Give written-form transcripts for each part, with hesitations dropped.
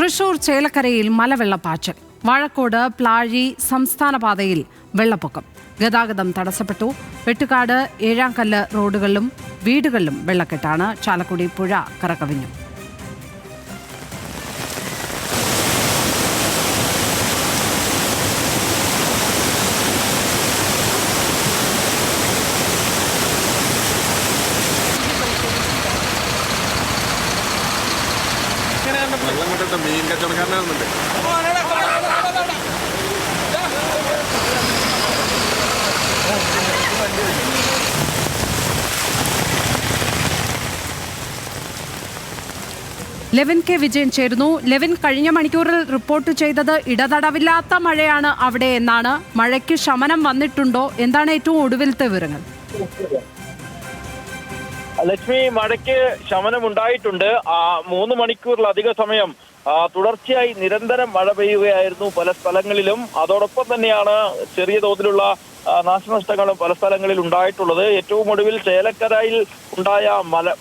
തൃശൂർ ചേലക്കരയിൽ മലവെള്ളപ്പാച്ചിൽ. വാഴക്കോട് പ്ലാഴി സംസ്ഥാന പാതയിൽ വെള്ളപ്പൊക്കം. ഗതാഗതം തടസ്സപ്പെട്ടു. വെട്ടുകാട് ഏഴാംകല്ല് റോഡുകളിലും വീടുകളിലും വെള്ളക്കെട്ടാണ്. ചാലക്കുടി പുഴ കരകവിഞ്ഞു. വെള്ളം കൊണ്ടിട്ട് മീൻ കച്ചവടക്കാരനാകുന്നുണ്ട്. ലെവിൻ കെ വിജയൻ ചേരുന്നു. ലെവിൻ, കഴിഞ്ഞ മണിക്കൂറിൽ റിപ്പോർട്ട് ചെയ്തത് ഇടതടവില്ലാത്ത മഴയാണ് അവിടെ എന്നാണ്. മഴയ്ക്ക് ശമനം വന്നിട്ടുണ്ടോ? എന്താണ് ഏറ്റവും ഒടുവിലത്തെ വിവരങ്ങൾ? ലക്ഷ്മി, മഴയ്ക്ക് ശമനമുണ്ടായിട്ടുണ്ട്. 3 മണിക്കൂറിലധിക സമയം തുടർച്ചയായി നിരന്തരം മഴ പെയ്യുകയായിരുന്നു പല സ്ഥലങ്ങളിലും. അതോടൊപ്പം തന്നെയാണ് ചെറിയ തോതിലുള്ള നാശനഷ്ടങ്ങളും പല സ്ഥലങ്ങളിൽ ഉണ്ടായിട്ടുള്ളത്. ഏറ്റവും ഒടുവിൽ ചേലക്കരയിൽ ഉണ്ടായ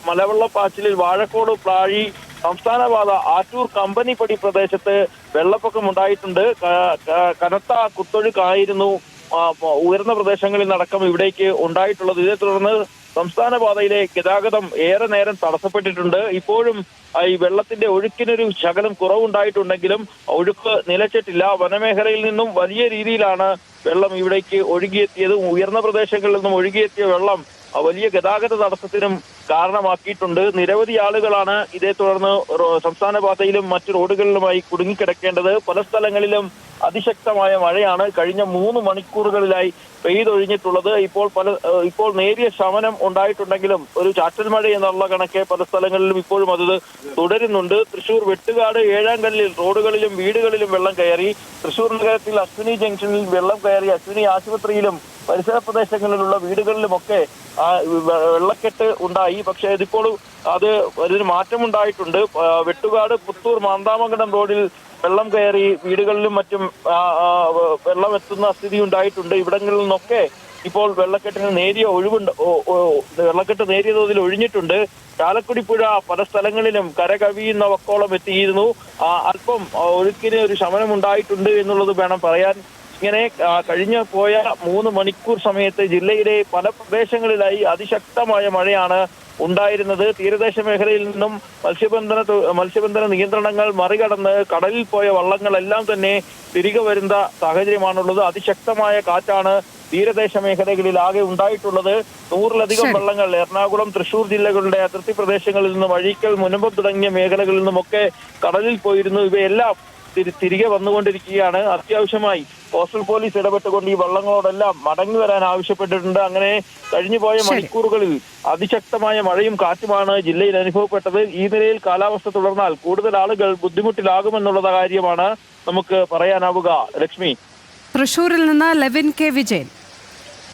മലവെള്ളപ്പാച്ചിലിൽ വാഴക്കോട് പ്ലാഴി സംസ്ഥാനപാത ആറ്റൂർ കമ്പനിപ്പടി പ്രദേശത്ത് വെള്ളപ്പൊക്കം ഉണ്ടായിട്ടുണ്ട്. കനത്ത കുത്തൊഴുക്കായിരുന്നു ഉയർന്ന പ്രദേശങ്ങളിൽ നടക്കം ഇവിടേക്ക് ഉണ്ടായിട്ടുള്ളത്. ഇതേ തുടർന്ന് സംസ്ഥാന പാതയിലെ ഗതാഗതം ഏറെ നേരം തടസ്സപ്പെട്ടിട്ടുണ്ട്. ഇപ്പോഴും ഈ വെള്ളത്തിന്റെ ഒഴുക്കിനൊരു ശകലം കുറവുണ്ടായിട്ടുണ്ടെങ്കിലും ഒഴുക്ക് നിലച്ചിട്ടില്ല. വനമേഖലയിൽ നിന്നും വലിയ രീതിയിലാണ് വെള്ളം ഇവിടേക്ക് ഒഴുകിയെത്തിയത്. ഉയർന്ന പ്രദേശങ്ങളിൽ നിന്നും ഒഴുകിയെത്തിയ വെള്ളം വലിയ ഗതാഗത തടസ്സത്തിനും കാരണമാക്കിയിട്ടുണ്ട്. നിരവധി ആളുകളാണ് ഇതേ തുടർന്ന് സംസ്ഥാന പാതയിലും മറ്റു റോഡുകളിലുമായി കുടുങ്ങിക്കിടക്കേണ്ടത്. പല സ്ഥലങ്ങളിലും അതിശക്തമായ മഴയാണ് കഴിഞ്ഞ 3 മണിക്കൂറുകളിലായി പെയ്തൊഴിഞ്ഞിട്ടുള്ളത്. ഇപ്പോൾ നേരിയ ശമനം ഉണ്ടായിട്ടുണ്ടെങ്കിലും ഒരു ചാറ്റൽ മഴ എന്നുള്ള കണക്കെ പല സ്ഥലങ്ങളിലും ഇപ്പോഴും അത് തുടരുന്നുണ്ട്. തൃശൂർ വെട്ടുകാട് ഏഴാംകല്ലിൽ റോഡുകളിലും വീടുകളിലും വെള്ളം കയറി. തൃശൂർ നഗരത്തിൽ അശ്വിനി ജംഗ്ഷനിൽ വെള്ളം കയറി. അശ്വിനി ആശുപത്രിയിലും പരിസര പ്രദേശങ്ങളിലുള്ള വീടുകളിലുമൊക്കെ വെള്ളക്കെട്ട് ഉണ്ടായി. പക്ഷേ ഇതിപ്പോൾ അതിന് മാറ്റമുണ്ടായിട്ടുണ്ട്. വെട്ടുകാട് പുത്തൂർ മാന്താമംഗലം റോഡിൽ വെള്ളം കയറി വീടുകളിലും മറ്റും വെള്ളം എത്തുന്ന സ്ഥിതി ഉണ്ടായിട്ടുണ്ട്. ഇവിടങ്ങളിൽ നിന്നൊക്കെ ഇപ്പോൾ വെള്ളക്കെട്ടിന് നേരിയ ഒഴിവുണ്ട്. വെള്ളക്കെട്ട് നേരിയ തോതിൽ ഒഴിഞ്ഞിട്ടുണ്ട്. ചാലക്കുടി പുഴ പല സ്ഥലങ്ങളിലും കരകവിയുന്ന വക്കോളം എത്തിയിരുന്നു. അല്പം ഒഴുക്കിന് ഒരു ശമനം ഉണ്ടായിട്ടുണ്ട് എന്നുള്ളത് വേണം പറയാൻ. ഇങ്ങനെ കഴിഞ്ഞു പോയ 3 മണിക്കൂർ സമയത്ത് ജില്ലയിലെ പല പ്രദേശങ്ങളിലായി അതിശക്തമായ മഴയാണ് ഉണ്ടായിരുന്നത്. തീരദേശ മേഖലയിൽ നിന്നും മത്സ്യബന്ധന നിയന്ത്രണങ്ങൾ മറികടന്ന് കടലിൽ പോയ വള്ളങ്ങളെല്ലാം തന്നെ തിരികെ വരുന്ന സാഹചര്യമാണുള്ളത്. അതിശക്തമായ കാറ്റാണ് തീരദേശ മേഖലകളിൽ ആകെ ഉണ്ടായിട്ടുള്ളത്. 100-ലധികം വള്ളങ്ങൾ എറണാകുളം, തൃശൂർ ജില്ലകളുടെ അതിർത്തി പ്രദേശങ്ങളിൽ നിന്നും അഴീക്കൽ, മുനമ്പം തുടങ്ങിയ മേഖലകളിൽ നിന്നുമൊക്കെ കടലിൽ പോയിരുന്നു. ഇവയെല്ലാം തിരികെ വന്നുകൊണ്ടിരിക്കുകയാണ്. അത്യാവശ്യമായി കോസ്റ്റൽ പോലീസ് ഇടപെട്ടുകൊണ്ട് ഈ വള്ളങ്ങളോടെല്ലാം മടങ്ങി വരാൻ ആവശ്യപ്പെട്ടിട്ടുണ്ട്. അങ്ങനെ കഴിഞ്ഞുപോയ മണിക്കൂറുകളിൽ അതിശക്തമായ മഴയും കാറ്റുമാണ് ജില്ലയിൽ അനുഭവപ്പെട്ടത്. ഈ നിലയിൽ കാലാവസ്ഥ തുടർന്നാൽ കൂടുതൽ ആളുകൾ ബുദ്ധിമുട്ടിലാകുമെന്നുള്ള കാര്യമാണ് നമുക്ക് പറയാനാവുക. ലക്ഷ്മി, തൃശൂരിൽ നിന്ന് ലെവിൻ കെ വിജയൻ.